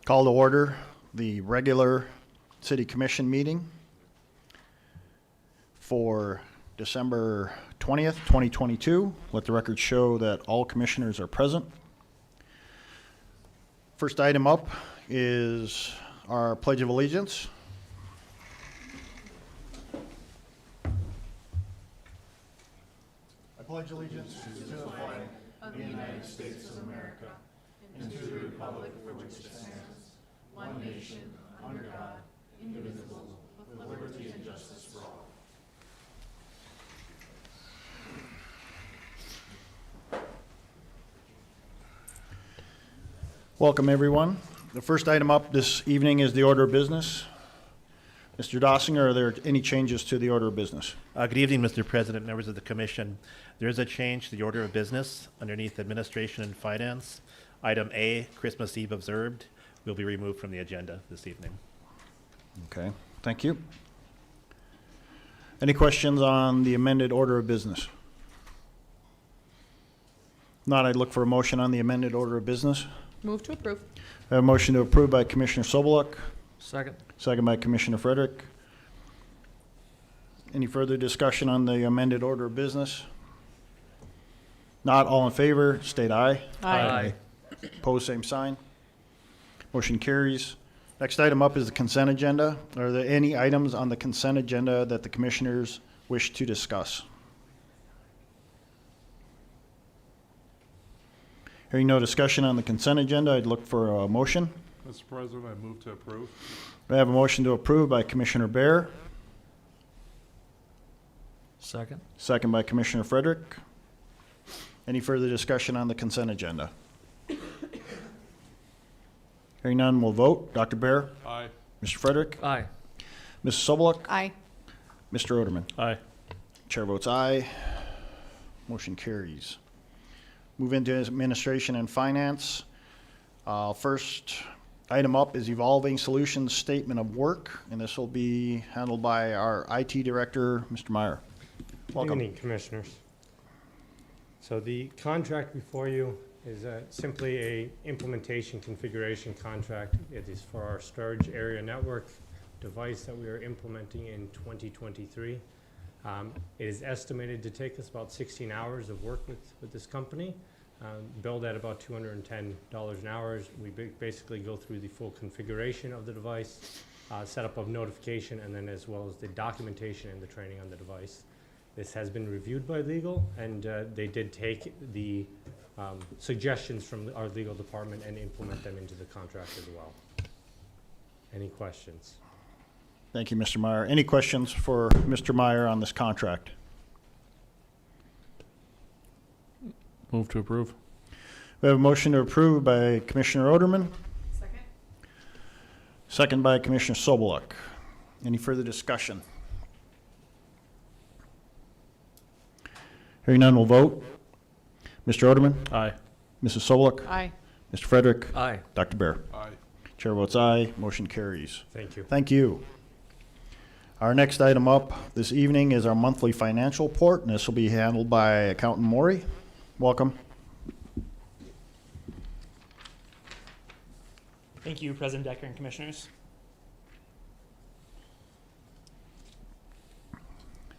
Call to order the regular City Commission meeting for December 20th, 2022. Let the record show that all commissioners are present. First item up is our Pledge of Allegiance. I pledge allegiance to the flag of the United States of America and to the republic for which it stands, one nation, under God, indivisible, with liberty and justice for all. Welcome, everyone. The first item up this evening is the order of business. Mr. Dossinger, are there any changes to the order of business? Good evening, Mr. President, members of the Commission. There is a change to the order of business underneath Administration and Finance. Item A, Christmas Eve observed, will be removed from the agenda this evening. Okay, thank you. Any questions on the amended order of business? If not, I'd look for a motion on the amended order of business. Move to approve. I have a motion to approve by Commissioner Soboluk. Second. Second by Commissioner Frederick. Any further discussion on the amended order of business? Not all in favor, state aye. Aye. Opposed, same sign. Motion carries. Next item up is the consent agenda. Are there any items on the consent agenda that the commissioners wish to discuss? Hearing no discussion on the consent agenda, I'd look for a motion. Mr. President, I move to approve. I have a motion to approve by Commissioner Bear, Second. second by Commissioner Frederick. Any further discussion on the consent agenda? Hearing none, we'll vote. Dr. Bear? Aye. Mr. Frederick? Aye. Mrs. Soboluk? Aye. Mr. Oderman? Aye. Chair votes aye. Motion carries. Move into Administration and Finance. First item up is Evolving Solutions Statement of Work, and this will be handled by our IT Director, Mr. Meyer. Welcome. Good evening, Commissioners. So the contract before you is simply a implementation configuration contract. It is for our storage area network device that we are implementing in 2023. It is estimated to take us about 16 hours of work with this company, billed at about $210 an hour. We basically go through the full configuration of the device, setup of notification, and then as well as the documentation and the training on the device. This has been reviewed by legal, and they did take the suggestions from our legal department and implement them into the contract as well. Any questions? Thank you, Mr. Meyer. Any questions for Mr. Meyer on this contract? Move to approve. We have a motion to approve by Commissioner Oderman, Second. second by Commissioner Soboluk. Any further discussion? Hearing none, we'll vote. Mr. Oderman? Aye. Mrs. Soboluk? Aye. Mr. Frederick? Aye. Dr. Bear? Aye. Chair votes aye. Motion carries. Thank you. Thank you. Our next item up this evening is our monthly financial report, and this will be handled by Accountant Maury. Welcome. Thank you, President Decker and Commissioners.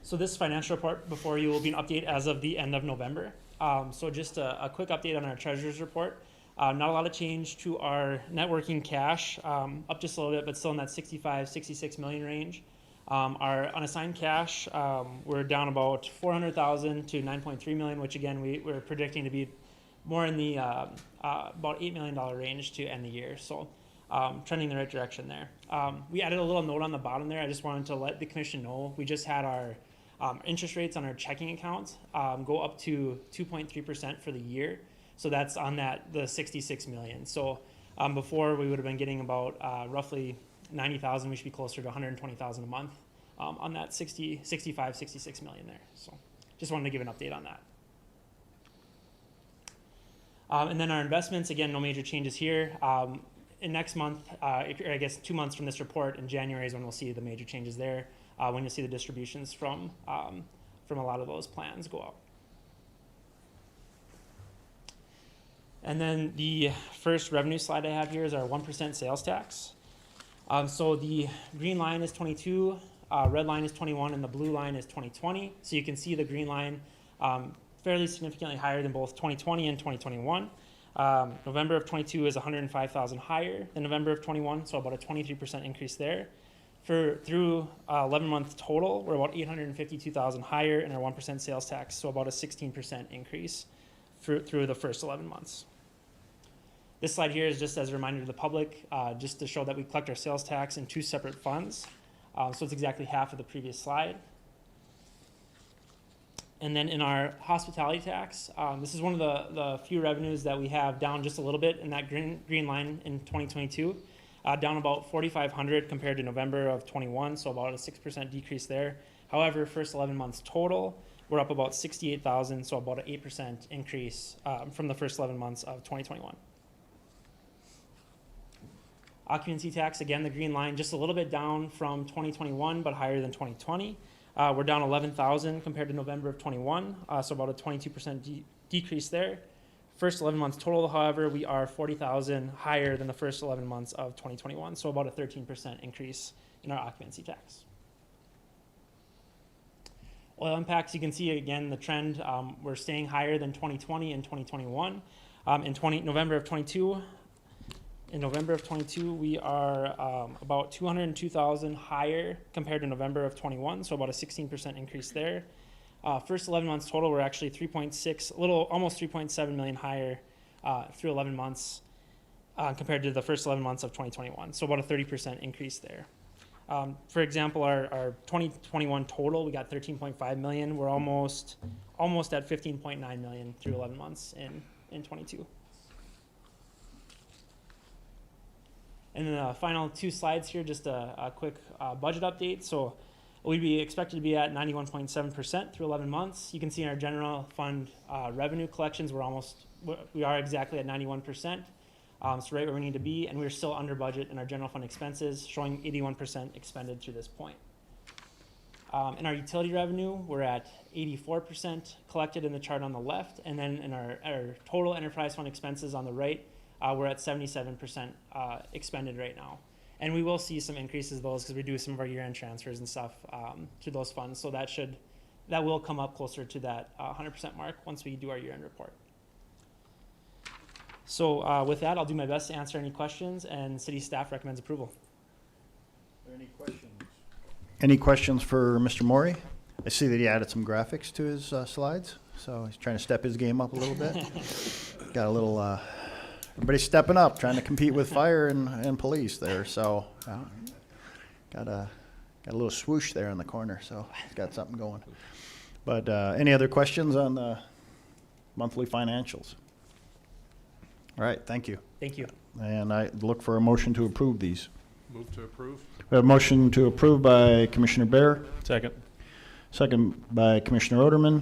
So this financial report before you will be an update as of the end of November. So just a quick update on our treasurer's report. Not a lot of change to our net working cash, up just a little bit, but still in that 65, 66 million range. Our unassigned cash, we're down about 400,000 to 9.3 million, which again, we're predicting to be more in the about $8 million range to end the year. So trending in the right direction there. We added a little note on the bottom there. I just wanted to let the commission know we just had our interest rates on our checking accounts go up to 2.3% for the year. So that's on the 66 million. So before we would have been getting about roughly 90,000. We should be closer to 120,000 a month on that 65, 66 million there. So just wanted to give an update on that. And then our investments, again, no major changes here. In next month, I guess 2 months from this report, in January is when we'll see the major changes there, when you'll see the distributions from a lot of those plans go out. And then the first revenue slide I have here is our 1% sales tax. So the green line is 22, red line is 21, and the blue line is 2020. So you can see the green line fairly significantly higher than both 2020 and 2021. November of 22 is 105,000 higher than November of 21, so about a 23% increase there. Through 11 month total, we're about 852,000 higher in our 1% sales tax, so about a 16% increase through the first 11 months. This slide here is just as a reminder to the public, just to show that we collect our sales tax in 2 separate funds. So it's exactly half of the previous slide. And then in our hospitality tax, this is one of the few revenues that we have down just a little bit in that green line in 2022, down about 4,500 compared to November of 21, so about a 6% decrease there. However, first 11 months total, we're up about 68,000, so about an 8% increase from the first 11 months of 2021. Occupancy tax, again, the green line, just a little bit down from 2021, but higher than 2020. We're down 11,000 compared to November of 21, so about a 22% decrease there. First 11 months total, however, we are 40,000 higher than the first 11 months of 2021, so about a 13% increase in our occupancy tax. Oil impacts, you can see again the trend. We're staying higher than 2020 and 2021. In November of 22, we are about 202,000 higher compared to November of 21, so about a 16% increase there. First 11 months total, we're actually 3.6, almost 3.7 million higher through 11 months compared to the first 11 months of 2021, so about a 30% increase there. For example, our 2021 total, we got 13.5 million. We're almost at 15.9 million through 11 months in 22. And then the final 2 slides here, just a quick budget update. So we'd be expected to be at 91.7% through 11 months. You can see in our general fund revenue collections, we are exactly at 91%. So right where we need to be, and we're still under budget in our general fund expenses, showing 81% expended through this point. In our utility revenue, we're at 84% collected in the chart on the left, and then in our total enterprise fund expenses on the right, we're at 77% expended right now. And we will see some increases of those because we do some of our year-end transfers and stuff to those funds. So that will come up closer to that 100% mark once we do our year-end report. So with that, I'll do my best to answer any questions, and city staff recommends approval. Are there any questions? Any questions for Mr. Maury? I see that he added some graphics to his slides, so he's trying to step his game up a little bit. Got a little... Everybody's stepping up, trying to compete with fire and police there. So got a little swoosh there in the corner. So he's got something going. But any other questions on the monthly financials? All right, thank you. Thank you. And I look for a motion to approve these. Move to approve. We have a motion to approve by Commissioner Bear, Second. second by Commissioner Oderman.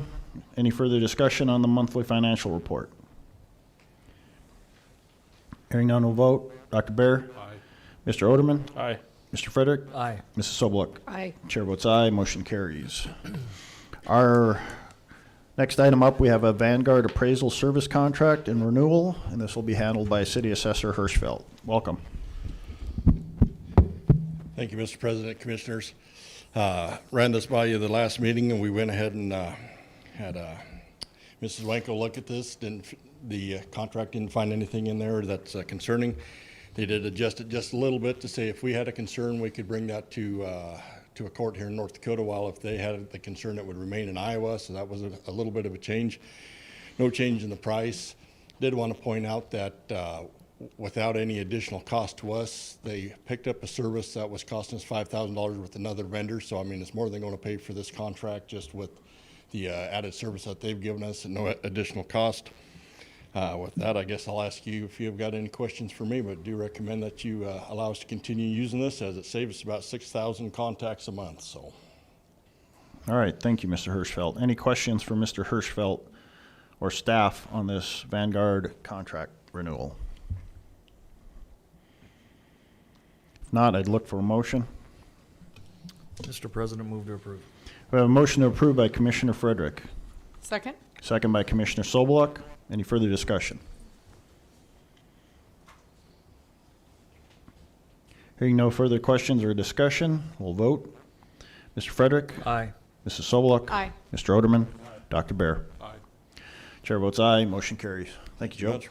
Any further discussion on the monthly financial report? Hearing none, will vote. Dr. Bear? Aye. Mr. Oderman? Aye. Mr. Frederick? Aye. Mrs. Sobeluk? Aye. Chair votes aye, motion carries. Our next item up, we have a Vanguard appraisal service contract and renewal, and this will be handled by City Assessor Hirschfeld. Welcome. Thank you, Mr. President, Commissioners. Ran this by you the last meeting, and we went ahead and had Mrs. Wanko look at this. The contract didn't find anything in there that's concerning. They did adjust it just a little bit to say if we had a concern, we could bring that to a court here in North Dakota, while if they had the concern, it would remain in Iowa. So that was a little bit of a change. No change in the price. Did want to point out that without any additional cost to us, they picked up a service that was costing us $5,000 with another vendor. So, I mean, it's more than going to pay for this contract just with the added service that they've given us and no additional cost. With that, I guess I'll ask you if you've got any questions for me, but do recommend that you allow us to continue using this, as it saves us about 6,000 contacts a month. So, All right, thank you, Mr. Hirschfeld. Any questions for Mr. Hirschfeld or staff on this Vanguard contract renewal? If not, I'd look for a motion. Mr. President, move to approve. We have a motion to approve by Commissioner Frederick, Second? second by Commissioner Sobeluk. Any further discussion? Hearing no further questions or discussion, we'll vote. Mr. Frederick? Aye. Mrs. Sobeluk? Aye. Mr. Oderman? Dr. Bear? Aye. Chair votes aye, motion carries. Thank you, Joe. Judge.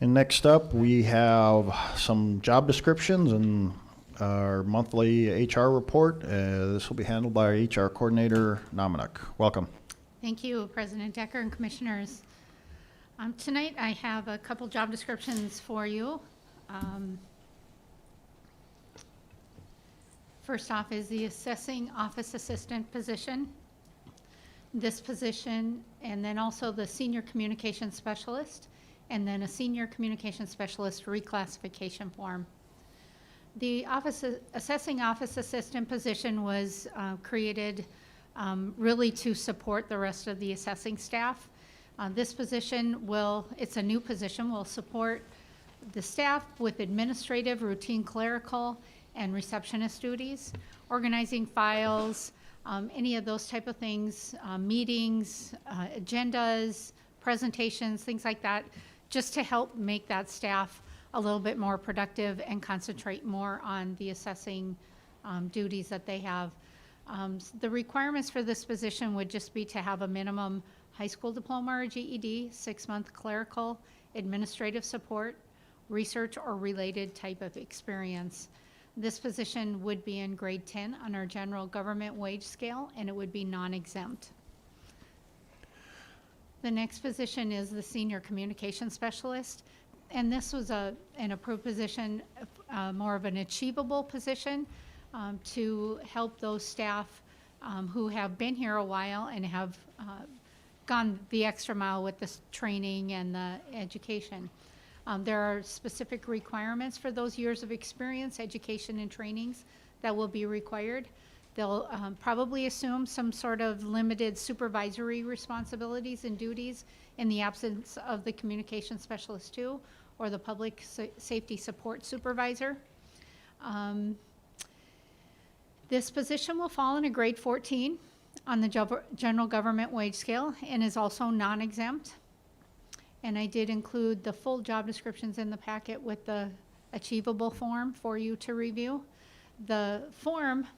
And next up, we have some job descriptions and our monthly HR report. This will be handled by our HR coordinator, Nominuk. Welcome. Thank you, President Decker and Commissioners. Tonight, I have a couple job descriptions for you. First off is the assessing office assistant position. This position, and then also the senior communication specialist, and then a senior communication specialist reclassification form. The assessing office assistant position was created really to support the rest of the assessing staff. This position it's a new position, will support the staff with administrative, routine clerical, and receptionist duties, organizing files, any of those type of things, meetings, agendas, presentations, things like that, just to help make that staff a little bit more productive and concentrate more on the assessing duties that they have. The requirements for this position would just be to have a minimum high school diploma or GED, 6-month clerical, administrative support, research or related type of experience. This position would be in grade 10 on our general government wage scale, and it would be non-exempt. The next position is the senior communication specialist, and this was an approved position, more of an achievable position to help those staff who have been here a while and have gone the extra mile with this training and the education. There are specific requirements for those years of experience, education, and trainings that will be required. They'll probably assume some sort of limited supervisory responsibilities and duties in the absence of the communication specialist too, or the public safety support supervisor. This position will fall in a grade 14 on the general government wage scale and is also non-exempt. And I did include the full job descriptions in the packet with the achievable form for you to review. The form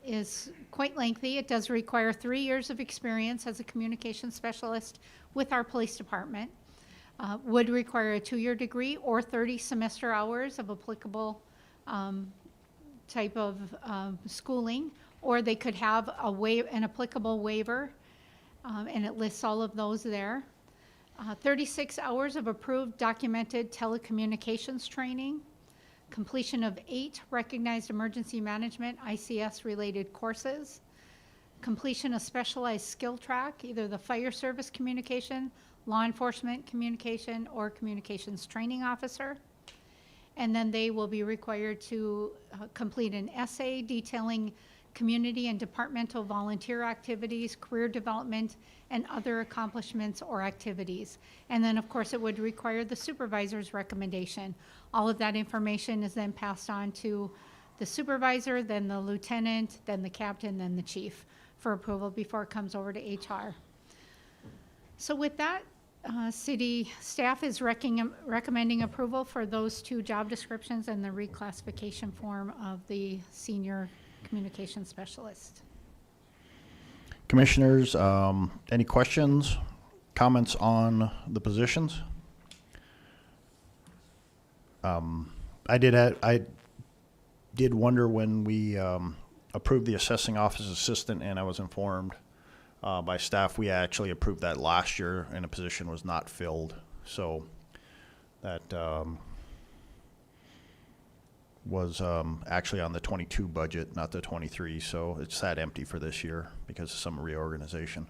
is quite lengthy. It does require 3 years of experience as a communication specialist with our police department. Would require a 2-year degree or 30 semester hours of applicable type of schooling, or they could have an applicable waiver, and it lists all of those there. 36 hours of approved documented telecommunications training, completion of 8 recognized emergency management ICS related courses, completion of specialized skill track, either the fire service communication, law enforcement communication, or communications training officer. And then they will be required to complete an essay detailing community and departmental volunteer activities, career development, and other accomplishments or activities. And then, of course, it would require the supervisor's recommendation. All of that information is then passed on to the supervisor, then the lieutenant, then the captain, then the chief for approval before it comes over to HR. So with that, city staff is recommending approval for those 2 job descriptions and the reclassification form of the senior communication specialist. Commissioners, any questions, comments on the positions? I did wonder when we approved the assessing office assistant, and I was informed by staff we actually approved that last year and a position was not filled. So that was actually on the 22 budget, not the 23. So it's sat empty for this year because of some reorganization.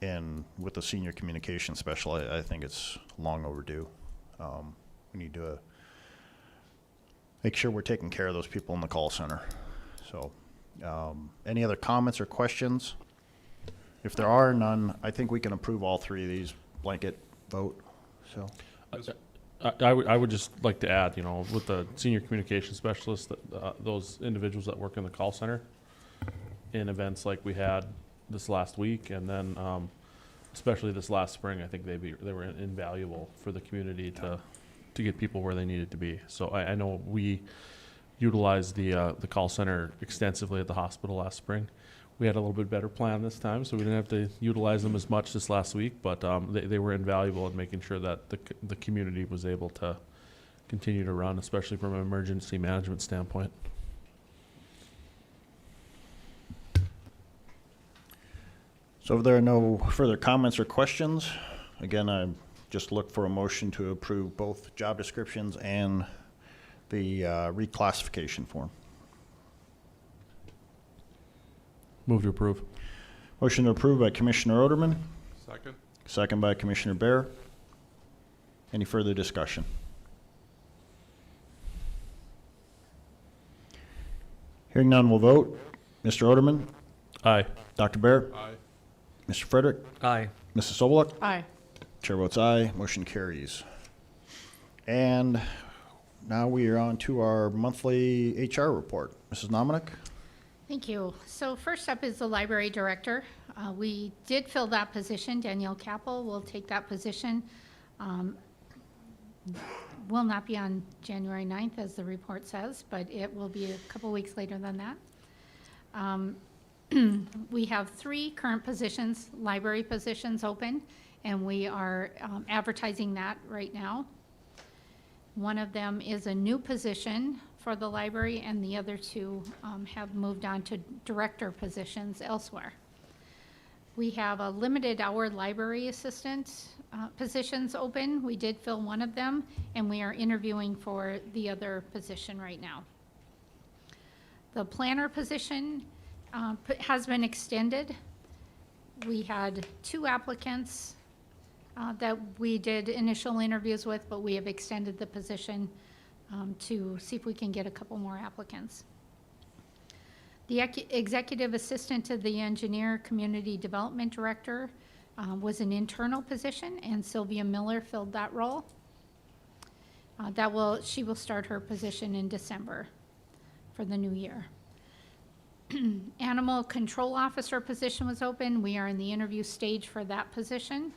And with the senior communication specialist, I think it's long overdue. We need to make sure we're taking care of those people in the call center. So any other comments or questions? If there are none, I think we can approve all 3 of these blanket vote. So I would just like to add, with the senior communication specialist, those individuals that work in the call center in events like we had this last week, and then especially this last spring, I think they were invaluable for the community to to get people where they needed to be. So I know we utilized the call center extensively at the hospital last spring. We had a little bit better plan this time, so we didn't have to utilize them as much this last week, but they were invaluable in making sure that the community was able to continue to run, especially from an emergency management standpoint. So if there are no further comments or questions, again, I just look for a motion to approve both job descriptions and the reclassification form. Move to approve. Motion to approve by Commissioner Oderman, Second. second by Commissioner Bear. Any further discussion? Hearing none, we'll vote. Mr. Oderman, Aye. Dr. Bear, Aye. Mr. Frederick, Aye. Mrs. Soboluk. Aye. Chair votes aye, motion carries. And now we are on to our monthly HR report. Mrs. Nominick? Thank you. So first up is the library director. We did fill that position. Danielle Capel will take that position. Will not be on January 9th, as the report says, but it will be a couple weeks later than that. We have 3 current positions, library positions open, and we are advertising that right now. One of them is a new position for the library, and the other 2 have moved on to director positions elsewhere. We have a limited hour library assistant positions open. We did fill one of them, and we are interviewing for the other position right now. The planner position has been extended. We had 2 applicants that we did initial interviews with, but we have extended the position to see if we can get a couple more applicants. The executive assistant to the engineer community development director was an internal position, and Sylvia Miller filled that role. She will start her position in December for the new year. Animal control officer position was open. We are in the interview stage for that position.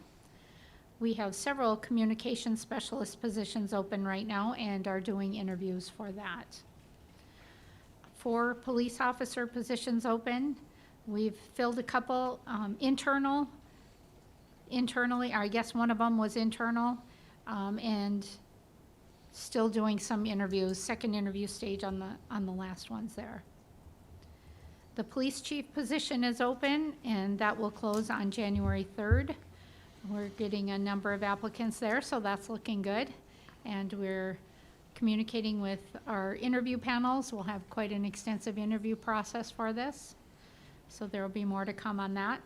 We have several communication specialist positions open right now and are doing interviews for that. 4 police officer positions open. We've filled a couple internally, or I guess one of them was internal, and still doing some interviews, second interview stage on the last ones there. The police chief position is open, and that will close on January 3rd. We're getting a number of applicants there, so that's looking good. And we're communicating with our interview panels. We'll have quite an extensive interview process for this. So there will be more to come on that.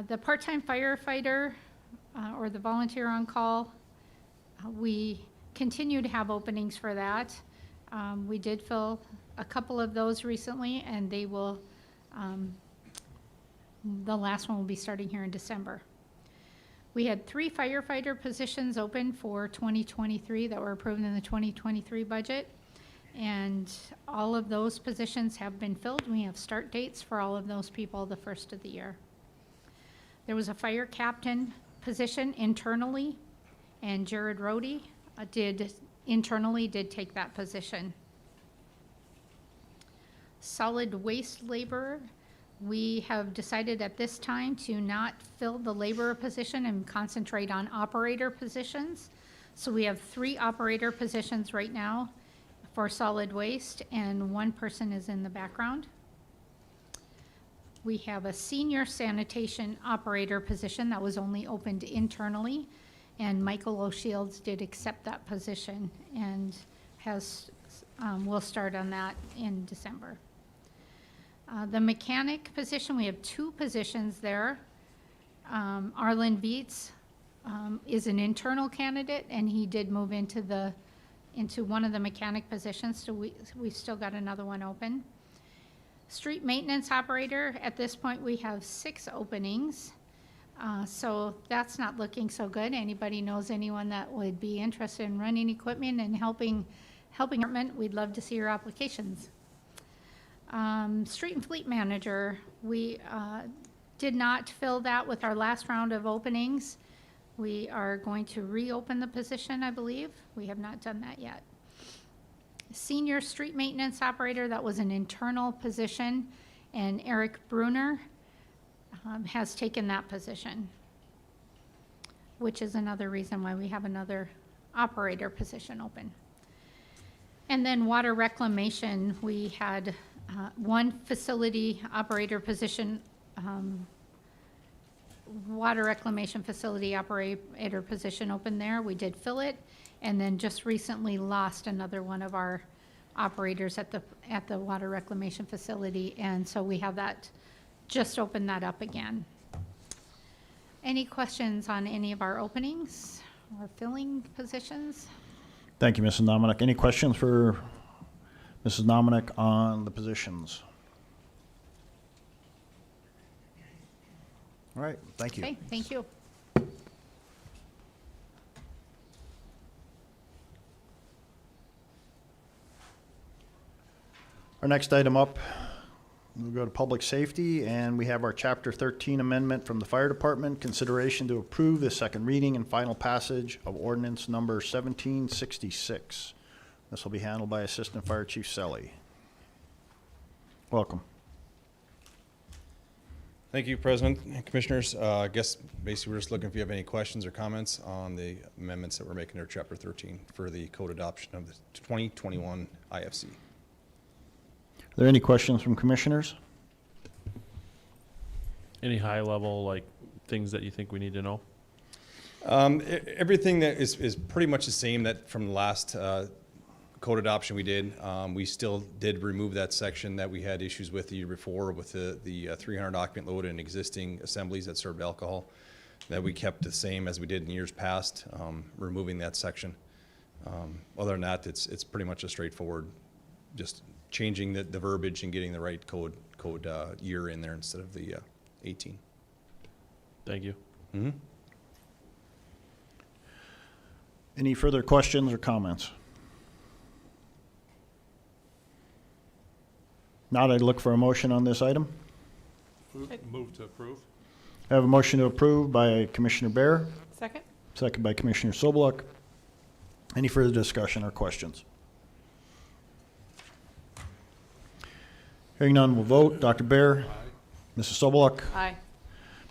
The part-time firefighter or the volunteer on call, we continue to have openings for that. We did fill a couple of those recently, and they will, the last one will be starting here in December. We had 3 firefighter positions open for 2023 that were approved in the 2023 budget, and all of those positions have been filled. We have start dates for all of those people the first of the year. There was a fire captain position internally, and Jared Rohde did take that position. Solid waste laborer, we have decided at this time to not fill the laborer position and concentrate on operator positions. So we have 3 operator positions right now for solid waste, and 1 person is in the background. We have a senior sanitation operator position that was only opened internally, and Michael O'Shields did accept that position and will start on that in December. The mechanic position, we have 2 positions there. Arlen Vietz is an internal candidate, and he did move into one of the mechanic positions, so we've still got another one open. Street maintenance operator, at this point we have 6 openings, so that's not looking so good. Anybody knows anyone that would be interested in running equipment and helping department, we'd love to see your applications. Street and fleet manager, we did not fill that with our last round of openings. We are going to reopen the position, I believe. We have not done that yet. Senior street maintenance operator, that was an internal position, and Eric Bruner has taken that position, which is another reason why we have another operator position open. And then water reclamation, we had one facility operator position, water reclamation facility operator position open there. We did fill it, and then just recently lost another one of our operators at the water reclamation facility, and so we have that, just opened that up again. Any questions on any of our openings or filling positions? Thank you, Mrs. Nominick. Any questions for Mrs. Nominick on the positions? All right, thank you. Okay, thank you. Our next item up, we'll go to public safety, and we have our Chapter 13 amendment from the fire department. Consideration to approve the second reading and final passage of ordinance number 1766. This will be handled by Assistant Fire Chief Selly. Welcome. Thank you, President and Commissioners. I guess basically we're just looking if you have any questions or comments on the amendments that we're making to Chapter 13 for the code adoption of the 2021 IFC. Are there any questions from commissioners? Any high level, like, things that you think we need to know? Everything that is pretty much the same that from the last code adoption we did. We still did remove that section that we had issues with the year before with the 300 occupant load in existing assemblies that served alcohol. That we kept the same as we did in years past, removing that section. Other than that, it's pretty much a straightforward, just changing the verbiage and getting the right code year in there instead of the 18. Thank you. Mm-hmm. Any further questions or comments? Not, I'd look for a motion on this item. Move to approve. I have a motion to approve by Commissioner Bear, Second? second by Commissioner Sobeluk. Any further discussion or questions? Hearing none, we'll vote. Dr. Bear? Mrs. Sobeluk? Aye.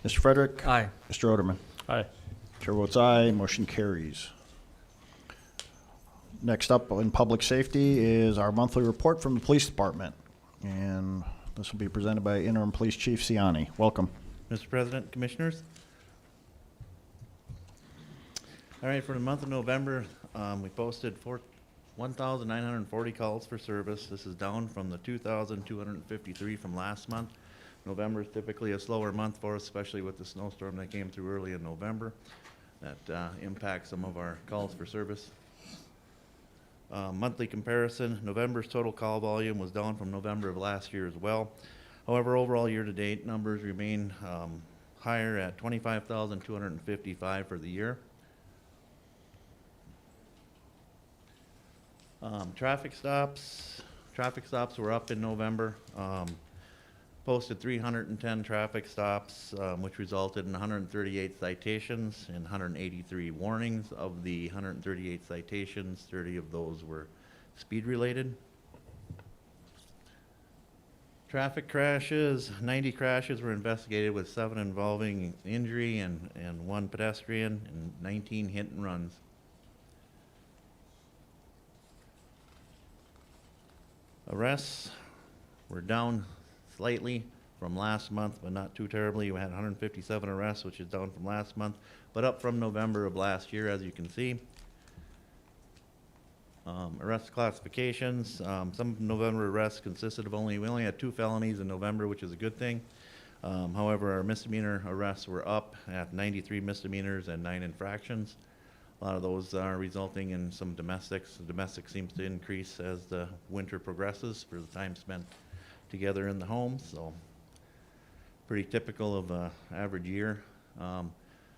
Mr. Frederick? Aye. Mr. Oderman? Aye. Chair votes aye, motion carries. Next up in public safety is our monthly report from the police department. And this will be presented by Interim Police Chief Ciani. Welcome. Mr. President, Commissioners. All right, for the month of November, we posted 1,940 calls for service. This is down from the 2,253 from last month. November is typically a slower month for us, especially with the snowstorm that came through early in November. That impacts some of our calls for service. Monthly comparison, November's total call volume was down from November of last year as well. However, overall year-to-date numbers remain higher at 25,255 for the year. Traffic stops were up in November. Posted 310 traffic stops, which resulted in 138 citations and 183 warnings. Of the 138 citations, 30 of those were speed-related. Traffic crashes, 90 crashes were investigated with 7 involving injury and 1 pedestrian and 19 hit and runs. Arrests were down slightly from last month, but not too terribly. We had 157 arrests, which is down from last month, but up from November of last year, as you can see. Arrest classifications, some November arrests consisted of we only had 2 felonies in November, which is a good thing. However, our misdemeanor arrests were up at 93 misdemeanors and 9 infractions. A lot of those are resulting in some domestics. The domestic seems to increase as the winter progresses for the time spent together in the home, so pretty typical of an average year.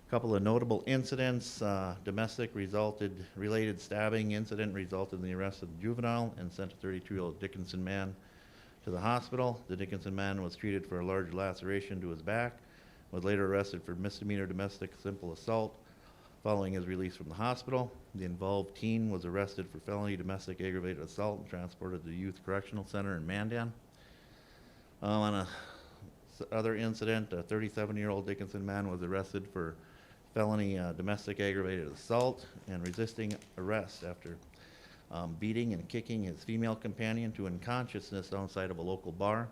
Couple of notable incidents. Domestic related stabbing incident resulted in the arrest of the juvenile and sent a 32-year-old Dickinson man to the hospital. The Dickinson man was treated for a large laceration to his back, was later arrested for misdemeanor domestic simple assault. following his release from the hospital. The involved teen was arrested for felony domestic aggravated assault and transported to the Youth Correctional Center in Mandan. On a other incident, a 37-year-old Dickinson man was arrested for felony domestic aggravated assault and resisting arrest after beating and kicking his female companion to unconsciousness outside of a local bar.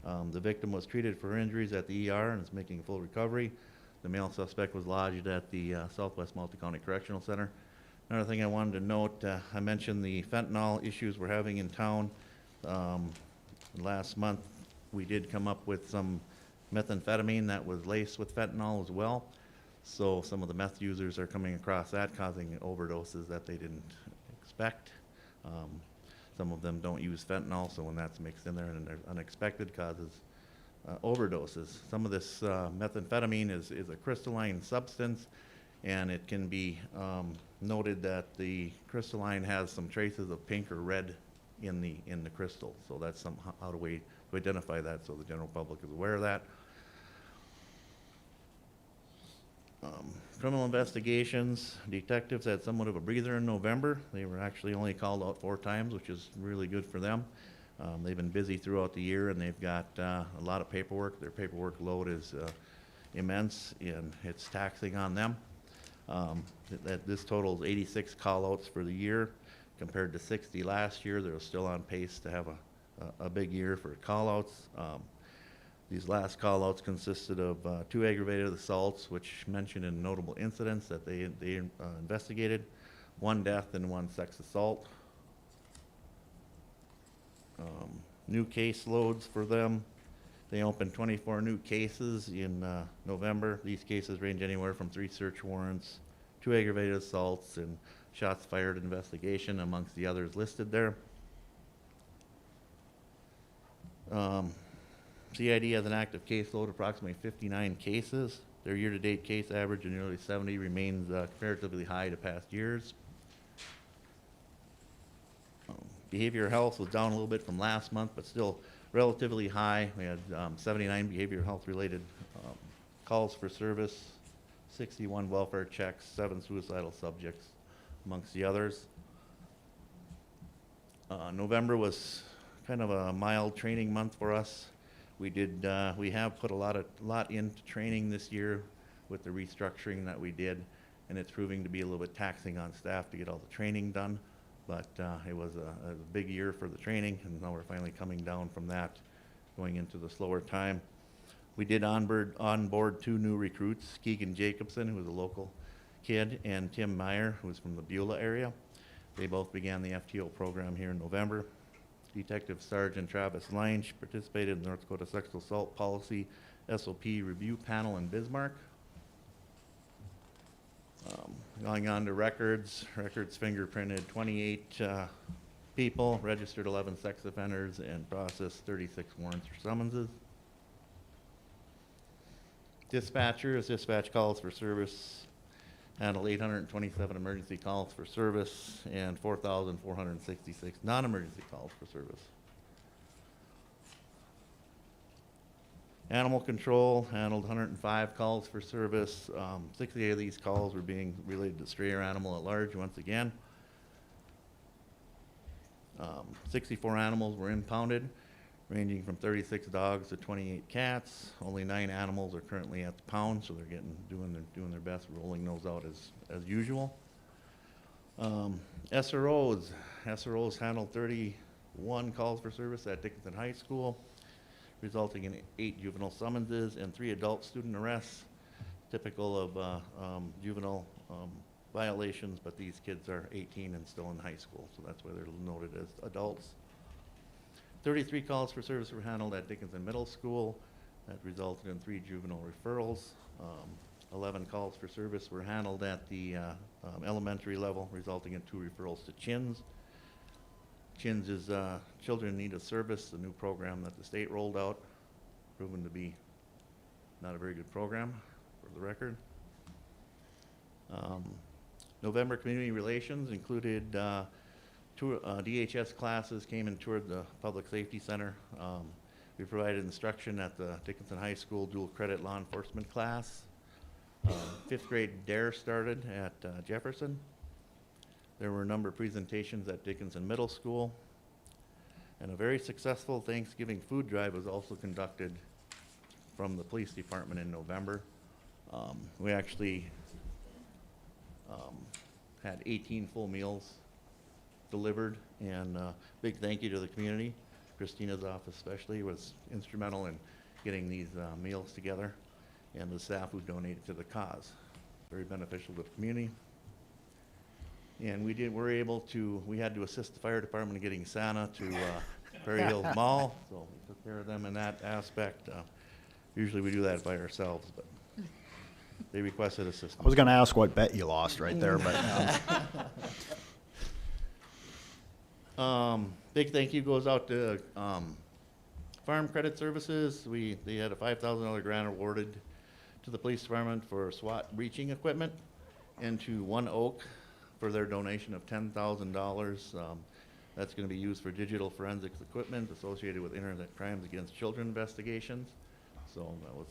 The victim was treated for injuries at the ER and is making full recovery. The male suspect was lodged at the Southwest Multi-County Correctional Center. Another thing I wanted to note, I mentioned the fentanyl issues we're having in town. Last month, we did come up with some methamphetamine that was laced with fentanyl as well. So some of the meth users are coming across that, causing overdoses that they didn't expect. Some of them don't use fentanyl, so when that's mixed in there and they're unexpected, causes overdoses. Some of this methamphetamine is a crystalline substance, and it can be noted that the crystalline has some traces of pink or red in the crystal. So that's how to identify that, so the general public is aware of that. Criminal investigations, detectives had somewhat of a breather in November. They were actually only called out 4 times, which is really good for them. They've been busy throughout the year, and they've got a lot of paperwork. Their paperwork load is immense, and it's taxing on them. This totals 86 call-outs for the year, compared to 60 last year. They're still on pace to have a big year for call-outs. These last call-outs consisted of 2 aggravated assaults, which mentioned in notable incidents that they investigated, 1 death and 1 sex assault. New case loads for them. They opened 24 new cases in November. These cases range anywhere from 3 search warrants, 2 aggravated assaults, and shots fired investigation amongst the others listed there. CID has an active caseload of approximately 59 cases. Their year-to-date case average of nearly 70 remains comparatively high to past years. Behavioral health was down a little bit from last month, but still relatively high. We had 79 behavioral health related calls for service, 61 welfare checks, 7 suicidal subjects, amongst the others. November was kind of a mild training month for us. We have put a lot into training this year with the restructuring that we did, and it's proving to be a little bit taxing on staff to get all the training done. But it was a big year for the training, and now we're finally coming down from that, going into the slower time. We did onboard 2 new recruits, Keegan Jacobson, who was a local kid, and Tim Meyer, who was from the Beulah area. They both began the FTO program here in November. Detective Sergeant Travis Lange participated in the North Dakota Sexual Assault Policy SOP Review Panel in Bismarck. Going on to records fingerprinted 28 people, registered 11 sex offenders, and processed 36 warrants or summonses. Dispatchers, dispatch calls for service, handled 827 emergency calls for service and 4,466 non-emergency calls for service. Animal control handled 105 calls for service. 68 of these calls were being related to stray or animal at large once again. 64 animals were impounded, ranging from 36 dogs to 28 cats. Only 9 animals are currently at the pound, so they're doing their best, rolling those out as usual. SROs handled 31 calls for service at Dickinson High School, resulting in 8 juvenile summonses and 3 adult student arrests, typical of juvenile violations, but these kids are 18 and still in high school, so that's why they're noted as adults. 33 calls for service were handled at Dickinson Middle School. That resulted in 3 juvenile referrals. 11 calls for service were handled at the elementary level, resulting in 2 referrals to CHINS. CHINS is Children in Need of Service, the new program that the state rolled out, proven to be not a very good program, for the record. November community relations included DHS classes came and toured the Public Safety Center. We provided instruction at the Dickinson High School dual credit law enforcement class. Fifth grade DARE started at Jefferson. There were a number of presentations at Dickinson Middle School. And a very successful Thanksgiving food drive was also conducted from the police department in November. We actually had 18 full meals delivered, and big thank you to the community. Christina's office especially was instrumental in getting these meals together, and the staff who donated to the cause. Very beneficial to the community. And we had to assist the fire department in getting Santa to Prairie Hills Mall, so we took care of them in that aspect. Usually we do that by ourselves, but they requested assistance. I was gonna ask what bet you lost right there, but, Big thank you goes out to Farm Credit Services. They had a $5,000 grant awarded to the police department for SWAT breaching equipment, and to One Oak for their donation of $10,000. That's going to be used for digital forensics equipment associated with internet crimes against children investigations. So that was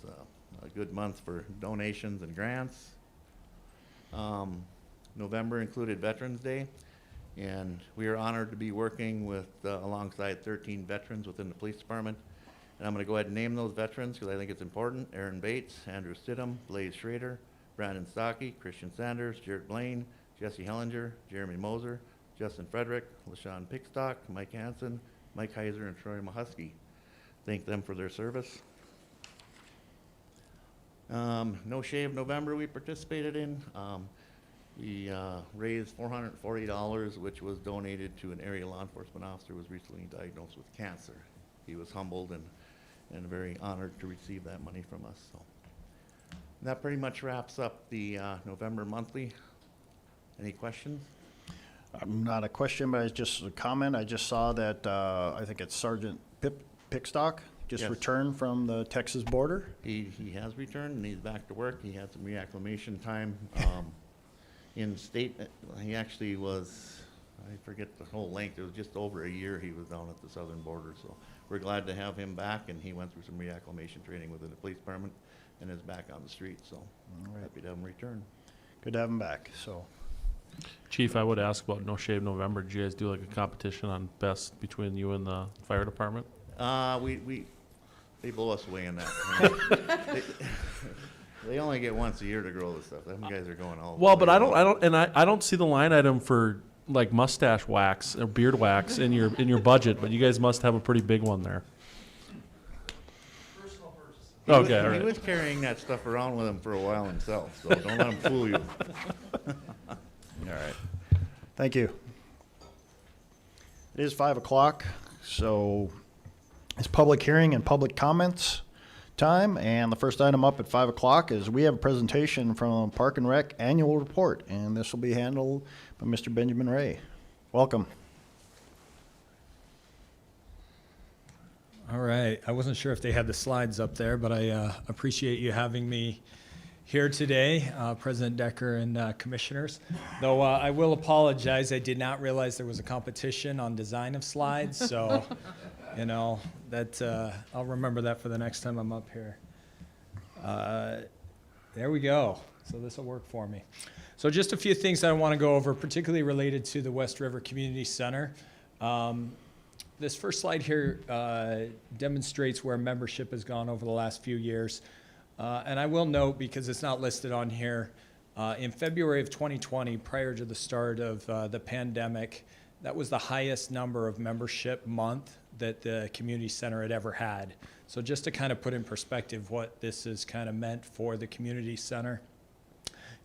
a good month for donations and grants. November included Veterans Day, and we are honored to be working with alongside 13 veterans within the police department. And I'm going to go ahead and name those veterans because I think it's important. Aaron Bates, Andrew Stidham, Blaze Schrader, Brandon Stockey, Christian Sanders, Jared Blaine, Jesse Hellinger, Jeremy Moser, Justin Frederick, LaShawn Pickstock, Mike Hansen, Mike Heiser, and Troy Mahusky. Thank them for their service. No Shave November we participated in. We raised $440, which was donated to an area law enforcement officer who was recently diagnosed with cancer. He was humbled and very honored to receive that money from us. So that pretty much wraps up the November monthly. Any questions? not a question, but it's just a comment. I just saw that, I think it's Sergeant Pickstock just Yes. returned from the Texas border. He has returned and he's back to work. He had some reacclimation time in state. He actually was, I forget the whole length, it was just over a year he was down at the southern border. So we're glad to have him back, and he went through some reacclimation training within the police department and is back on the street. So right. happy to have him return. Good to have him back, so. Chief, I would ask about No Shave November. Did you guys do like a competition on best between you and the fire department? They blow us away in that. They only get once a year to grow this stuff. Them guys are going all. Well, the but way I don't see the line item for like mustache wax or beard wax in your budget, but you guys must have a pretty big one there. Okay, all He right. was carrying that stuff around with him for a while himself, so don't let him fool you. All right. Thank you. It is 5 o'clock, so it's public hearing and public comments time. And the first item up at 5 o'clock is we have a presentation from Park and Rec Annual Report, and this will be handled by Mr. Benjamin Ray. Welcome. All right. I wasn't sure if they had the slides up there, but I appreciate you having me here today, President Decker and commissioners. Though I will apologize, I did not realize there was a competition on design of slides, so you know that I'll remember that for the next time I'm up here. There we go. So this will work for me. So just a few things that I want to go over, particularly related to the West River Community Center. This first slide here demonstrates where membership has gone over the last few years. And I will note, because it's not listed on here, in February of 2020, prior to the start of the pandemic, that was the highest number of membership month that the community center had ever had. So just to kind of put in perspective what this has kind of meant for the community center.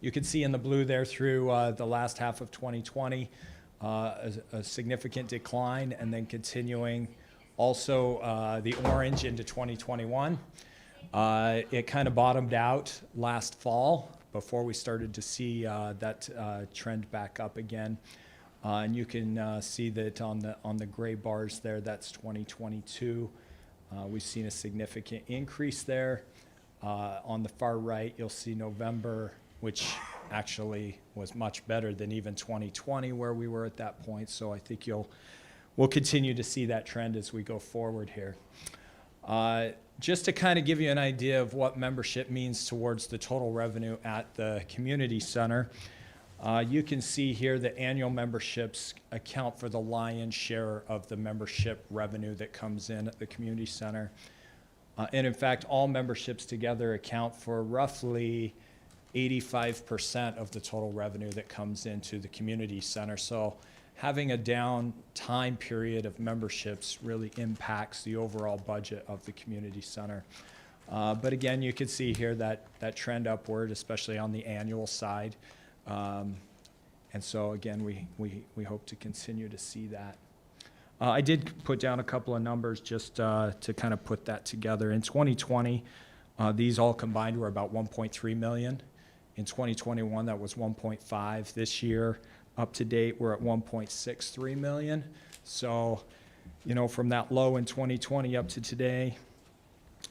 You can see in the blue there through the last half of 2020, a significant decline, and then continuing also the orange into 2021. It kind of bottomed out last fall before we started to see that trend back up again. And you can see that on the gray bars there, that's 2022. We've seen a significant increase there. On the far right, you'll see November, which actually was much better than even 2020 where we were at that point. So I think we'll continue to see that trend as we go forward here. Just to kind of give you an idea of what membership means towards the total revenue at the community center, you can see here that annual memberships account for the lion's share of the membership revenue that comes in at the community center. And in fact, all memberships together account for roughly 85% of the total revenue that comes into the community center. So having a down time period of memberships really impacts the overall budget of the community center. But again, you can see here that trend upward, especially on the annual side. And so again, we hope to continue to see that. I did put down a couple of numbers just to kind of put that together. In 2020, these all combined were about 1.3 million. In 2021, that was 1.5. This year, up to date, we're at 1.63 million. So, you know, from that low in 2020 up to today,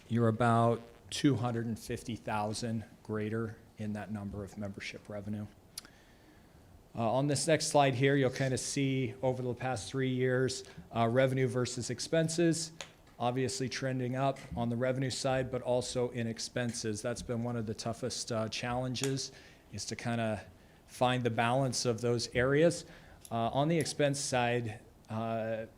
you're about 250,000 greater in that number of membership revenue. On this next slide here, you'll kind of see over the past 3 years, revenue versus expenses, obviously trending up on the revenue side, but also in expenses. That's been one of the toughest challenges, is to kind of find the balance of those areas. On the expense side,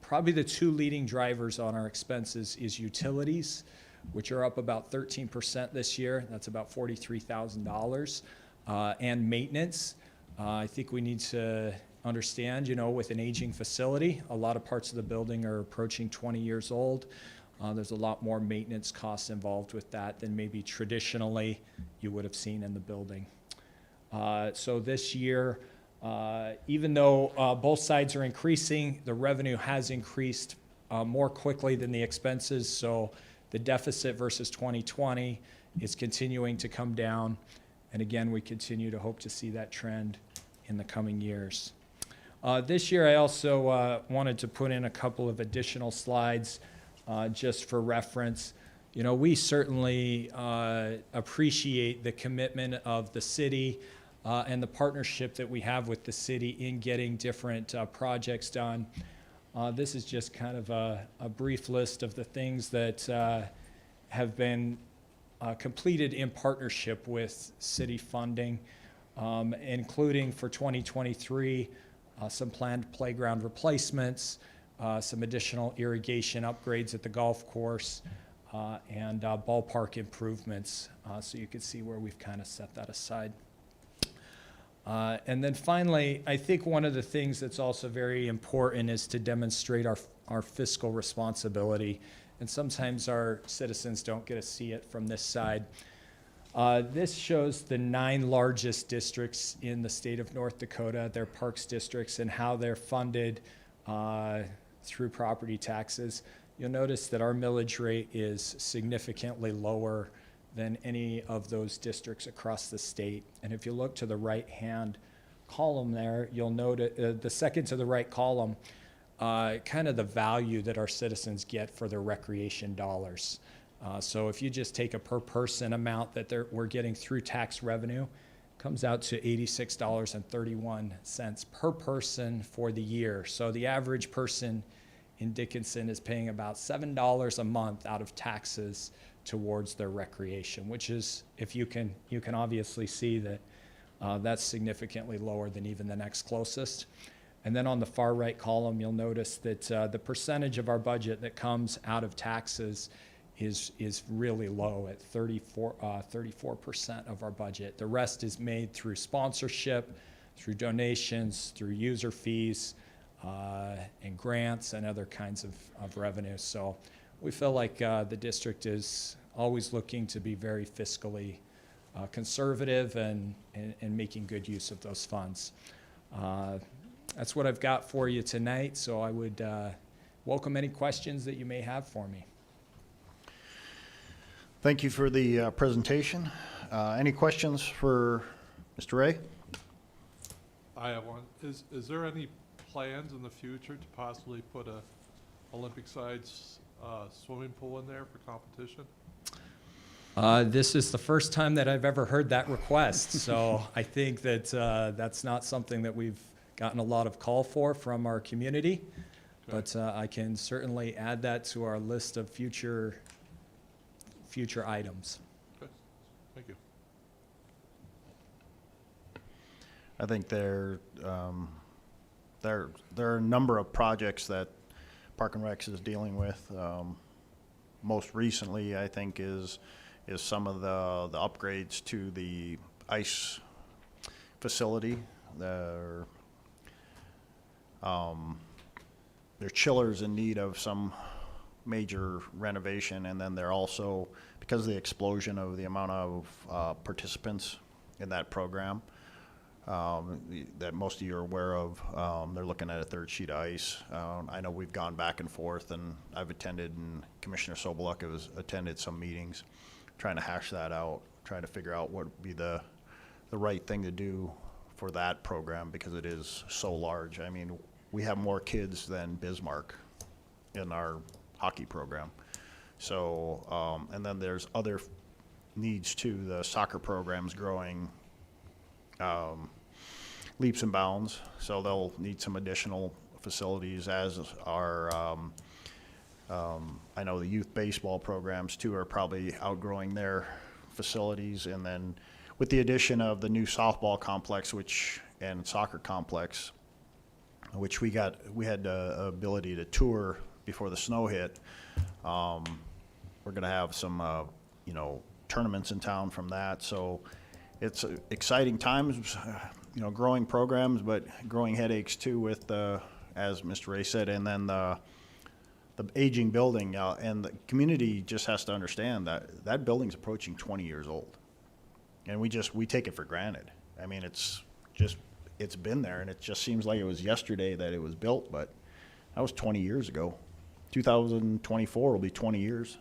probably the two leading drivers on our expenses is utilities, which are up about 13% this year. That's about $43,000. And maintenance. I think we need to understand, you know, with an aging facility, a lot of parts of the building are approaching 20 years old. There's a lot more maintenance costs involved with that than maybe traditionally you would have seen in the building. So this year, even though both sides are increasing, the revenue has increased more quickly than the expenses. So the deficit versus 2020 is continuing to come down. And again, we continue to hope to see that trend in the coming years. This year, I also wanted to put in a couple of additional slides just for reference. You know, we certainly appreciate the commitment of the city and the partnership that we have with the city in getting different projects done. This is just kind of a brief list of the things that have been completed in partnership with city funding, including for 2023, some planned playground replacements, some additional irrigation upgrades at the golf course, and ballpark improvements. So you can see where we've kind of set that aside. And then finally, I think one of the things that's also very important is to demonstrate our fiscal responsibility. And sometimes our citizens don't get to see it from this side. This shows the 9 largest districts in the state of North Dakota, their parks districts, and how they're funded through property taxes. You'll notice that our millage rate is significantly lower than any of those districts across the state. And if you look to the right-hand column there, you'll note the second to the right column, kind of the value that our citizens get for their recreation dollars. So if you just take a per person amount that we're getting through tax revenue, comes out to $86.31 per person for the year. So the average person in Dickinson is paying about $7 a month out of taxes towards their recreation, which is, if you can obviously see that that's significantly lower than even the next closest. And then on the far right column, you'll notice that the percentage of our budget that comes out of taxes is really low at 34% of our budget. The rest is made through sponsorship, through donations, through user fees, and grants and other kinds of revenue. So we feel like the district is always looking to be very fiscally conservative and making good use of those funds. That's what I've got for you tonight, so I would welcome any questions that you may have for me. Thank you for the presentation. Any questions for Mr. Ray? I have one. Is there any plans in the future to possibly put a Olympic-sized swimming pool in there for competition? This is the first time that I've ever heard that request, so I think that that's not something that we've gotten a lot of call for from our community, but I can certainly add that to our list of future future items. Okay, thank you. I think there are a number of projects that Park and Recs is dealing with. Most recently, I think, is some of the upgrades to the ice facility. Their chiller's in need of some major renovation, and then they're also, because of the explosion of the amount of participants in that program, that most of you are aware of, they're looking at a third sheet of ice. I know we've gone back and forth, and I've attended, and Commissioner Soboluk has attended some meetings, trying to hash that out, trying to figure out what would be the right thing to do for that program, because it is so large. I mean, we have more kids than Bismarck in our hockey program. So, and then there's other needs too. The soccer program's growing leaps and bounds, so they'll need some additional facilities, as are, I know the youth baseball programs too are probably outgrowing their facilities. And then with the addition of the new softball complex, and soccer complex, which we had the ability to tour before the snow hit. We're gonna have some, tournaments in town from that. So it's exciting times, growing programs, but growing headaches too with as Mr. Ray said, and then the aging building, and the community just has to understand that building's approaching 20 years old. And we take it for granted. I mean, it's been there, and it just seems like it was yesterday that it was built, but that was 20 years ago. 2024 will be 20 years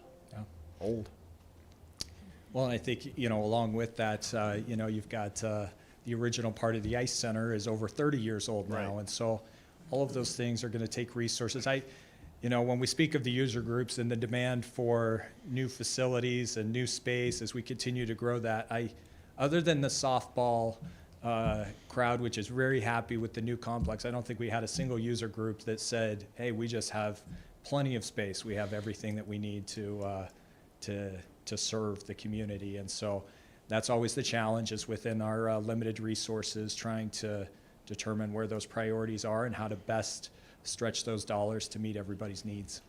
old. Well, and I think, along with that, you've got the original part of the ice center is over 30 years old now. Right. And so all of those things are going to take resources. When we speak of the user groups and the demand for new facilities and new space as we continue to grow that, other than the softball crowd, which is very happy with the new complex, I don't think we had a single user group that said, hey, we just have plenty of space. We have everything that we need to serve the community. And so that's always the challenge, is within our limited resources, trying to determine where those priorities are and how to best stretch those dollars to meet everybody's needs.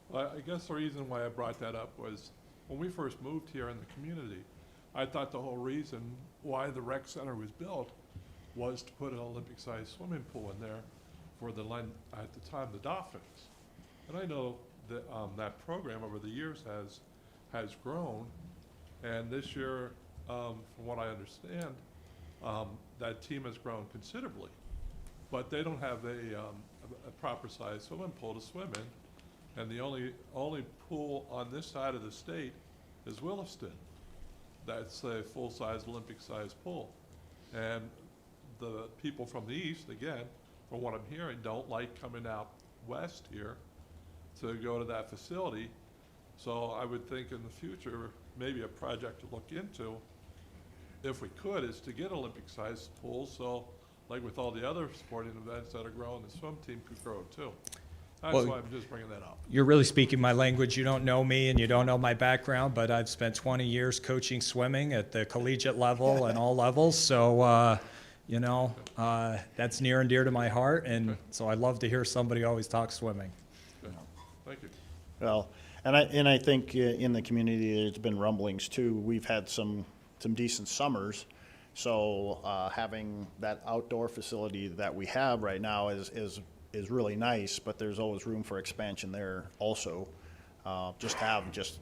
Well, I guess the reason why I brought that up was when we first moved here in the community, I thought the whole reason why the rec center was built was to put an Olympic-sized swimming pool in there for at the time, the Dolphins. And I know that that program over the years has grown, and this year, from what I understand, that team has grown considerably. But they don't have a proper sized swimming pool to swim in, and the only pool on this side of the state is Williston. That's a full-size Olympic-sized pool. And the people from the east, again, from what I'm hearing, don't like coming out west here to go to that facility. So I would think in the future, maybe a project to look into, if we could, is to get Olympic-sized pools. So like with all the other sporting events that are growing, the swim team could grow too. That's Well, why I'm just bringing that up. You're really speaking my language. You don't know me and you don't know my background, but I've spent 20 years coaching swimming at the collegiate level and all levels. So, that's near and dear to my heart. And so I love to hear somebody always talk swimming. Good. Thank you. Well, and I think in the community, there's been rumblings too. We've had some decent summers. So having that outdoor facility that we have right now is really nice, but there's always room for expansion there also. Just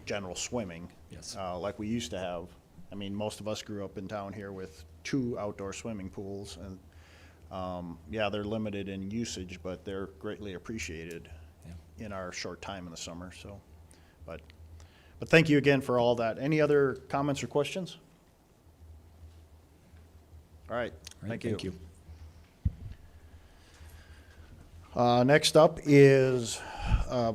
general swimming. Yes. Like we used to have. I mean, most of us grew up in town here with 2 outdoor swimming pools, and they're limited in usage, but they're greatly appreciated in our short time in the summer. So, but thank you again for all that. Any other comments or questions? All right. Thank you. Thank you. Next up is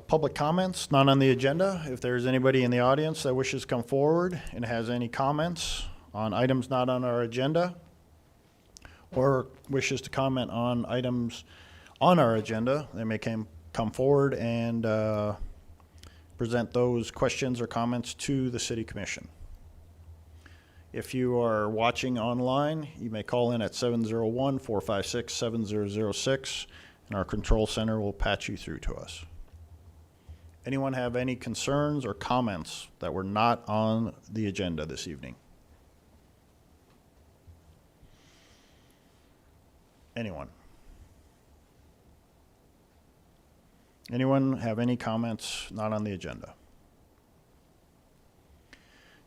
public comments, none on the agenda. If there's anybody in the audience that wishes to come forward and has any comments on items not on our agenda, or wishes to comment on items on our agenda, they may come forward and present those questions or comments to the City Commission. If you are watching online, you may call in at 701-456-7006, and our control center will patch you through to us. Anyone have any concerns or comments that were not on the agenda this evening? Anyone? Anyone have any comments not on the agenda?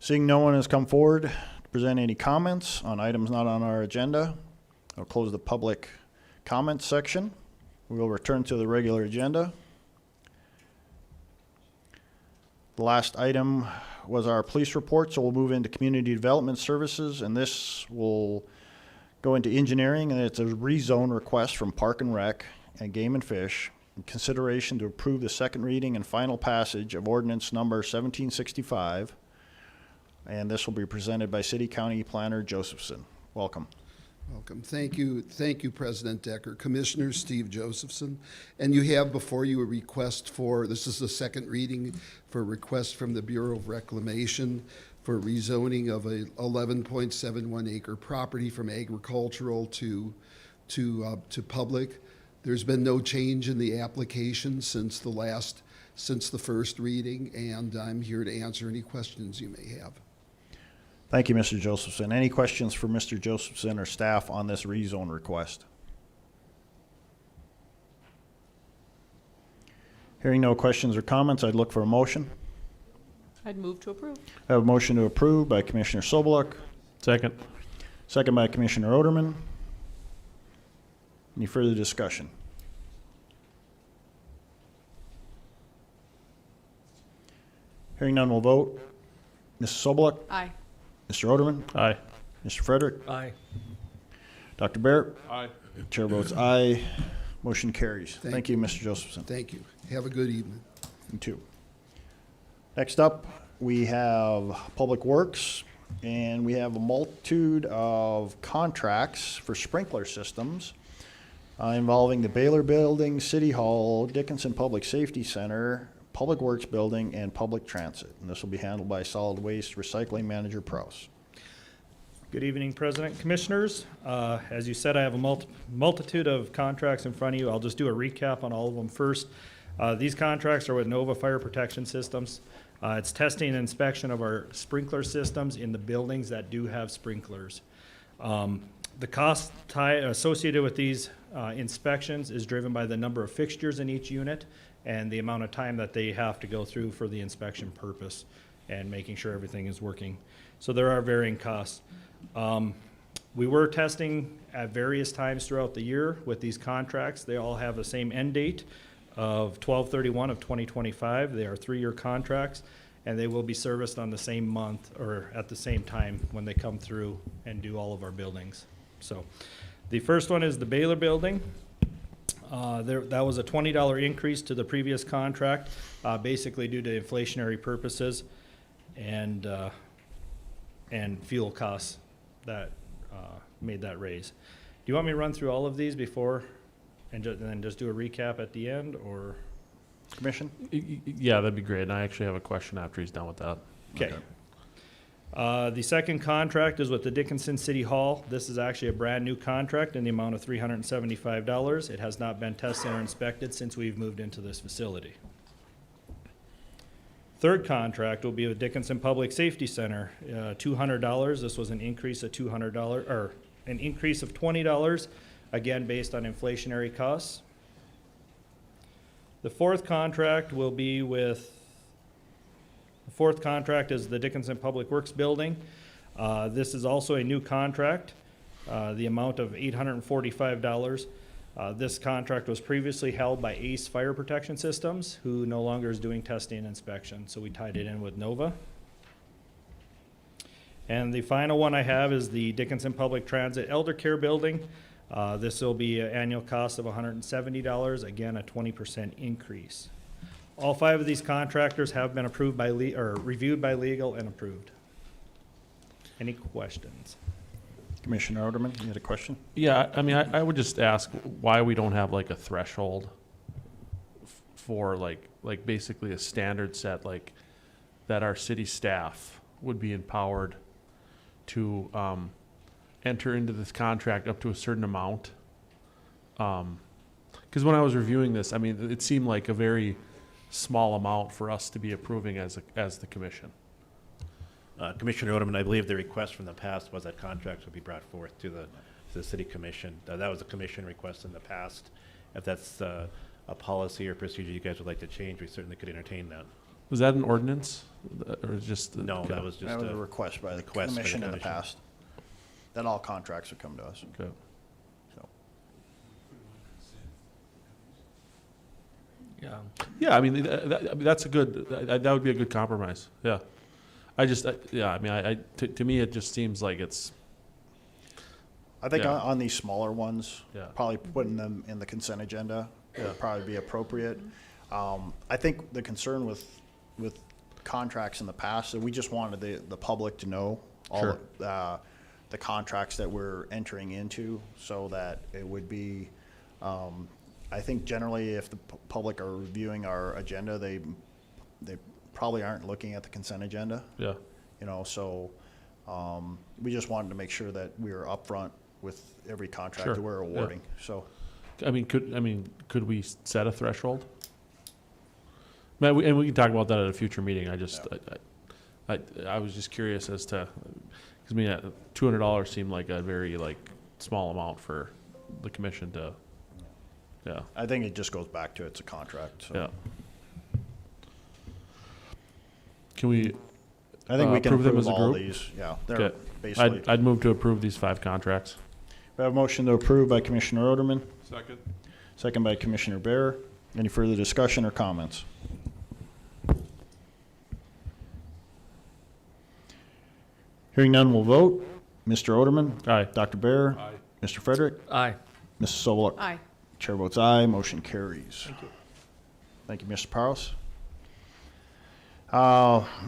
Seeing no one has come forward to present any comments on items not on our agenda, I'll close the public comment section. We will return to the regular agenda. The last item was our police report, so we'll move into Community Development Services, and this will go into engineering, and it's a rezone request from Park and Rec and Game and Fish in consideration to approve the second reading and final passage of ordinance number 1765. And this will be presented by City County Planner Josephson. Welcome. Welcome. Thank you, President Decker. Commissioner Steve Josephson. And you have before you a request for, this is the second reading for a request from the Bureau of Reclamation for rezoning of a 11.71 acre property from agricultural to public. There's been no change in the application since the first reading, and I'm here to answer any questions you may have. Thank you, Mr. Josephson. Any questions for Mr. Josephson or staff on this rezone request? Hearing no questions or comments, I'd look for a motion. I'd move to approve. I have a motion to approve by Commissioner Sobeluk, Second. second by Commissioner Oderman. Any further discussion? Hearing none, we'll vote. Mrs. Sobeluk, Aye. Mr. Oderman, Aye. Mr. Frederick, Aye. Dr. Barrett, Aye. chair votes aye. Motion carries. Thank you, Mr. Josephson. Thank you. Have a good evening. You too. Next up, we have Public Works, and we have a multitude of contracts for sprinkler systems involving the Baylor Building, City Hall, Dickinson Public Safety Center, Public Works Building, and Public Transit. And this will be handled by Solid Waste Recycling Manager Prowse. Good evening, President, Commissioners. As you said, I have a multitude of contracts in front of you. I'll just do a recap on all of them first. These contracts are with Nova Fire Protection Systems. It's testing and inspection of our sprinkler systems in the buildings that do have sprinklers. The cost associated with these inspections is driven by the number of fixtures in each unit and the amount of time that they have to go through for the inspection purpose and making sure everything is working. So there are varying costs. We were testing at various times throughout the year with these contracts. They all have the same end date of 12/31 of 2025. They are 3-year contracts, and they will be serviced on the same month or at the same time when they come through and do all of our buildings. So the first one is the Baylor Building. That was a $20 increase to the previous contract, basically due to inflationary purposes and fuel costs that made that raise. Do you want me to run through all of these before and then just do a recap at the end, or? Commission? Yeah, that'd be great. And I actually have a question after he's done with that. Okay. The second contract is with the Dickinson City Hall. This is actually a brand-new contract in the amount of $375. It has not been tested or inspected since we've moved into this facility. Third contract will be with Dickinson Public Safety Center, $200. This was an increase of $200, or an increase of $20, again, based on inflationary costs. The fourth contract will be with The fourth contract is the Dickinson Public Works Building. This is also a new contract, the amount of $845. This contract was previously held by Ace Fire Protection Systems, who no longer is doing testing and inspection, so we tied it in with Nova. And the final one I have is the Dickinson Public Transit Elder Care Building. This will be an annual cost of $170, again, a 20% increase. All 5 of these contractors have been approved by reviewed by legal and approved. Any questions? Commissioner Oderman, you had a question? Yeah, I mean, I would just ask why we don't have like a threshold for like basically a standard set, like that our city staff would be empowered to enter into this contract up to a certain amount. Because when I was reviewing this, I mean, it seemed like a very small amount for us to be approving as the commission. Commissioner Oderman, I believe the request from the past was that contracts would be brought forth to the city commission. That was a commission request in the past. If that's a policy or procedure you guys would like to change, we certainly could entertain that. Was that an ordinance, or just? No, that was just That was a request by the request by the commission in the commission. past, that all contracts would come to us. Okay. So, Yeah. Yeah, I mean, that's a good, that would be a good compromise, yeah. To me, it just seems like it's, I think Yeah. on these smaller ones, Yeah. probably putting them in the consent agenda would probably be appropriate. I think the concern with contracts in the past, that we just wanted the public to know all Sure. the contracts that we're entering into, so that it would be, I think generally if the public are reviewing our agenda, they probably aren't looking at the consent agenda, yeah. you know, so we just wanted to make sure that we were upfront with every contract Sure, that we're yeah. awarding, so. I mean, could we set a threshold? And we can talk about that at a future meeting. I was just curious as to, because $200 seemed like a very small amount for the commission to, yeah, I think it just goes back to it's a contract, so. yeah. Can we, I think we can approve them as approve a all group? these, yeah, they're okay, basically. I'd move to approve these 5 contracts. We have a motion to approve by Commissioner Oderman, Second. second by Commissioner Bear. Any further discussion or comments? Hearing none, we'll vote. Mr. Oderman? Aye. Dr. Bear? Aye. Mr. Frederick? Aye. Mrs. Solar? Aye. Chair votes aye, motion carries. Thank you. Thank you, Mr. Paros.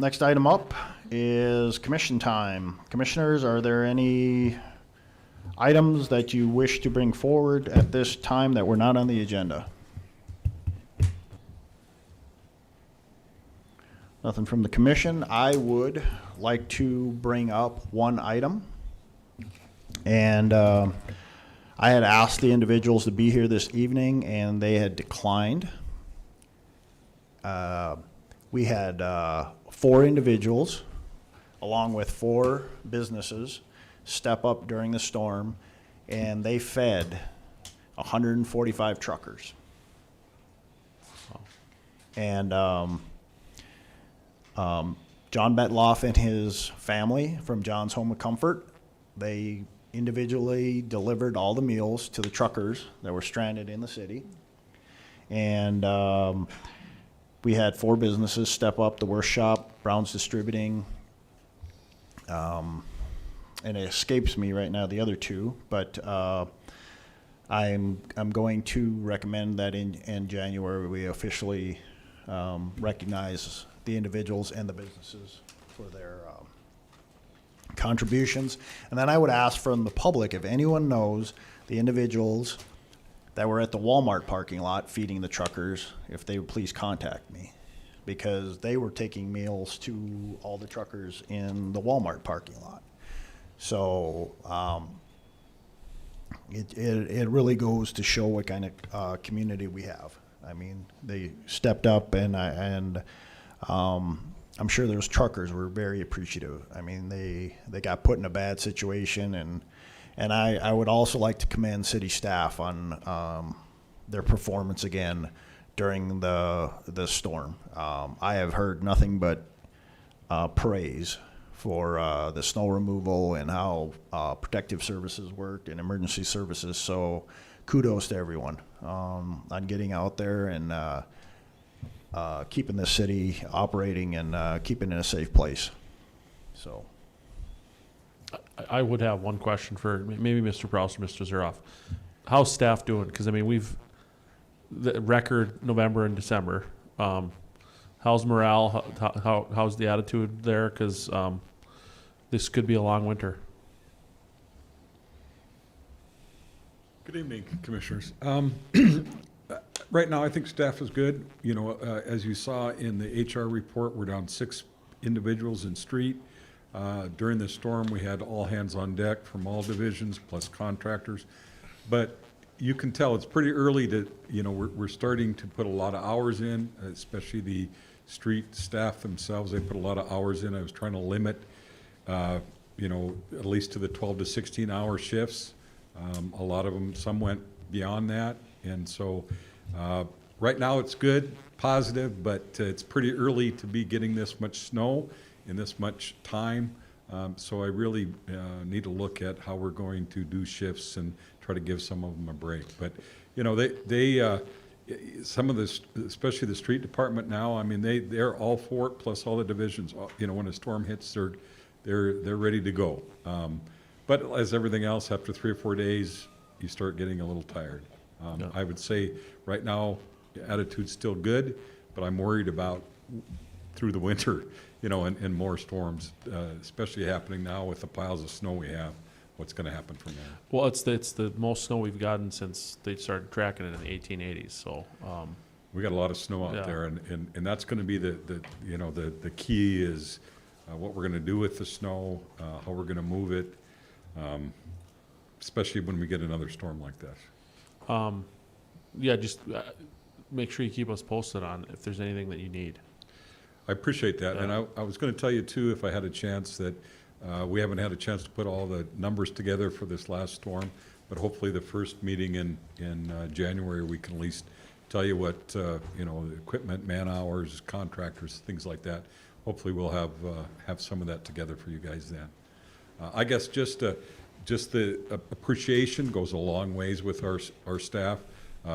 Next item up is commission time. Commissioners, are there any items that you wish to bring forward at this time that were not on the agenda? Nothing from the commission. I would like to bring up one item. And I had asked the individuals to be here this evening, and they had declined. We had 4 individuals, along with 4 businesses, step up during the storm, and they fed 145 truckers. And John Betloff and his family from John's Home of Comfort, they individually delivered all the meals to the truckers that were stranded in the city. And we had 4 businesses step up, the Worst Shop, Brown's Distributing, and it escapes me right now the other 2, but I'm going to recommend that in January we officially recognize the individuals and the businesses for their contributions. And then I would ask from the public, if anyone knows the individuals that were at the Walmart parking lot feeding the truckers, if they would please contact me, because they were taking meals to all the truckers in the Walmart parking lot. So it really goes to show what kind of community we have. I mean, they stepped up, and I'm sure those truckers were very appreciative. I mean, they got put in a bad situation, and I would also like to commend city staff on their performance again during the storm. I have heard nothing but praise for the snow removal and how protective services worked and emergency services. So kudos to everyone on getting out there and keeping the city operating and keeping it a safe place. So. I would have one question for maybe Mr. Proust or Mr. Zuroff. How's staff doing? Because I mean, we've the record November and December. How's morale? How's the attitude there? Because this could be a long winter. Good evening, Commissioners. Right now, I think staff is good. You know, as you saw in the HR report, we're down 6 individuals in street. During the storm, we had all hands on deck from all divisions, plus contractors. But you can tell it's pretty early to, you know, we're starting to put a lot of hours in, especially the street staff themselves. They put a lot of hours in. I was trying to limit, you know, at least to the 12 to 16-hour shifts. A lot of them, some went beyond that. And so right now it's good, positive, but it's pretty early to be getting this much snow in this much time. So I really need to look at how we're going to do shifts and try to give some of them a break. But, you know, some of this, especially the street department now, I mean, they're all for it, plus all the divisions. You know, when a storm hits, they're ready to go. But as everything else, after 3 or 4 days, you start getting a little tired. I would say right now, the attitude's still good, but I'm worried about through the winter, you know, and more storms, especially happening now with the piles of snow we have. What's going to happen from there? Well, it's the most snow we've gotten since they started tracking it in the 1880s, so. We got a lot of snow out there, and that's going to be the key is what we're going to do with the snow, how we're going to move it, especially when we get another storm like this. Yeah, just make sure you keep us posted on if there's anything that you need. I appreciate that, and I was going to tell you too, if I had a chance, that we haven't had a chance to put all the numbers together for this last storm, but hopefully the first meeting in January, we can at least tell you what, you know, the equipment, man hours, contractors, things like that. Hopefully we'll have some of that together for you guys then. I guess just the appreciation goes a long ways with our staff.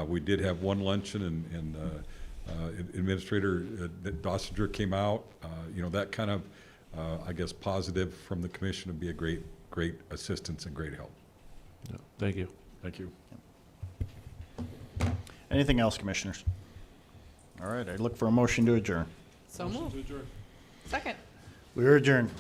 We did have one luncheon, and Administrator Dossinger came out. You know, that kind of, I guess, positive from the commission would be a great assistance and great help. Yeah, thank you. Thank you. Anything else, commissioners? All right, I look for a motion to adjourn. So moved. To adjourn. Second. We are adjourned.